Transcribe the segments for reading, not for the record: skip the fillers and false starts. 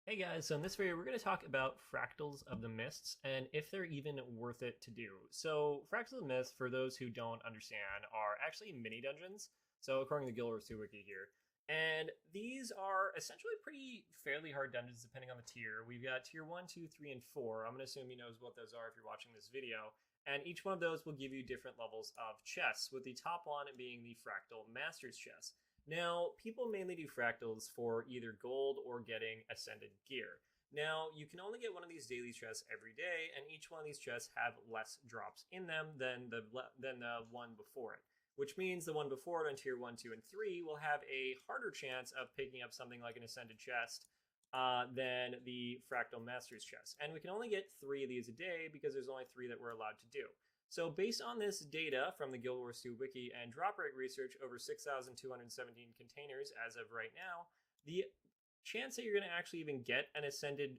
Hey guys, so in this video we're going to talk about fractals of the mists and if they're even worth it to do. So fractals of the mists, for those who don't understand, are actually mini dungeons. So according to the Guild Wars 2 wiki here. And these are essentially pretty fairly hard dungeons depending on the tier. We've got tier 1, 2, 3, and 4. I'm going to assume you knows what those are if you're watching this video. And each one of those will give you different levels of chests, with the top one being the Fractal Master's Chest. Now, people mainly do fractals for either gold or getting ascended gear. Now, you can only get one of these daily chests every day, and each one of these chests have less drops in them than the one before it. Which means the one before it on tier 1, 2, and 3 will have a harder chance of picking up something like an ascended chest than the Fractal Master's chest. And we can only get 3 of these a day because there's only 3 that we're allowed to do. So based on this data from the Guild Wars 2 wiki and drop rate research over 6,217 containers as of right now, the chance that you're going to actually even get an ascended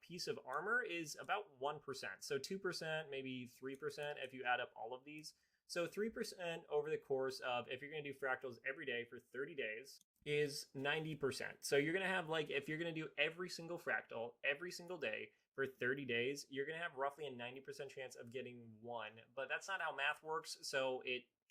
piece of armor is about 1%. So 2%, maybe 3% if you add up all of these. So 3% over the course of, if you're going to do fractals every day for 30 days, is 90%. So you're going to have, like, if you're going to do every single fractal every single day for 30 days, you're going to have roughly a 90% chance of getting one. But that's not how math works, so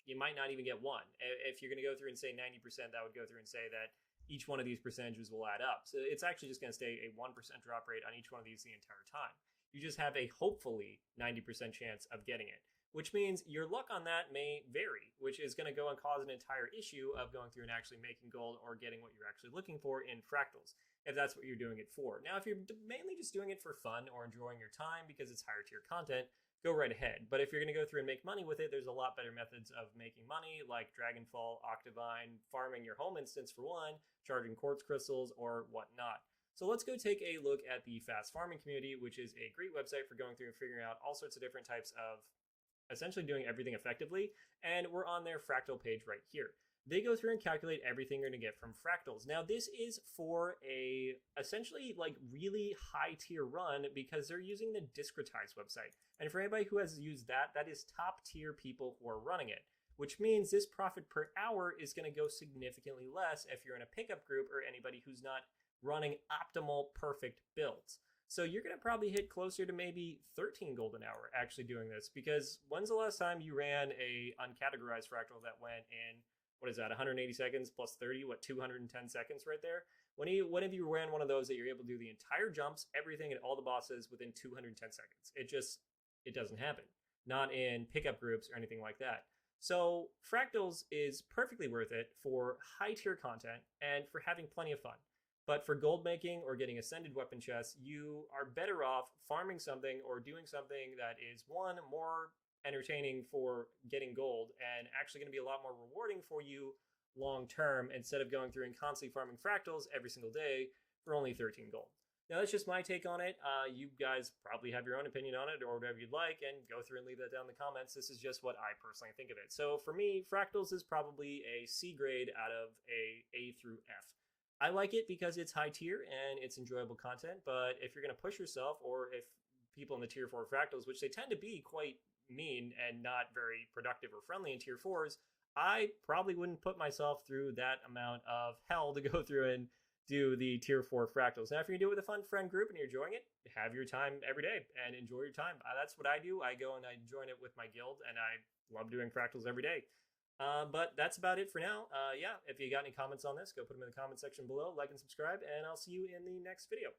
you might not even get one. If you're going to go through and say 90%, that would go through and say that each one of these percentages will add up. So it's actually just going to stay a 1% drop rate on each one of these the entire time. You just have a hopefully 90% chance of getting it, which means your luck on that may vary, which is going to go and cause an entire issue of going through and actually making gold or getting what you're actually looking for in fractals, if that's what you're doing it for. Now, if you're mainly just doing it for fun or enjoying your time because it's higher tier content, go right ahead. But if you're going to go through and make money with it, there's a lot better methods of making money, like Dragonfall, Octavine, farming your home instance for one, charging quartz crystals, or whatnot. So let's go take a look at the Fast Farming community, which is a great website for going through and figuring out all sorts of different types of essentially doing everything effectively. And we're on their fractal page right here. They go through and calculate everything you're going to get from fractals. Now, this is for a essentially like really high tier run because they're using the Discretize website. And for anybody who has used that, that is top tier people who are running it, which means this profit per hour is going to go significantly less if you're in a pickup group or anybody who's not running optimal perfect builds. So you're going to probably hit closer to maybe 13 gold an hour actually doing this, because when's the last time you ran a uncategorized fractal that went in, what is that, 180 seconds plus 30, what, 210 seconds right there? When have you ran one of those that you're able to do the entire jumps, everything, and all the bosses within 210 seconds? It doesn't happen. Not in pickup groups or anything like that. So fractals is perfectly worth it for high tier content and for having plenty of fun. But for gold making or getting ascended weapon chests, you are better off farming something or doing something that is, one, more entertaining for getting gold and actually going to be a lot more rewarding for you long term, instead of going through and constantly farming fractals every single day for only 13 gold. Now, that's just my take on it. You guys probably have your own opinion on it or whatever you'd like, and go through and leave that down in the comments. This is just what I personally think of it. So for me, fractals is probably a C grade out of A through F. I like it because it's high tier and it's enjoyable content, but if you're going to push yourself, or if people in the tier 4 fractals, which they tend to be quite mean and not very productive or friendly in tier 4s, I probably wouldn't put myself through that amount of hell to go through and do the tier 4 fractals. Now, if you're going to do it with a fun friend group and you're enjoying it, have your time every day and enjoy your time. That's what I do. I go and I join it with my guild, and I love doing fractals every day. But that's about it for now. Yeah, if you got any comments on this, go put them in the comment section below, like and subscribe, and I'll see you in the next video.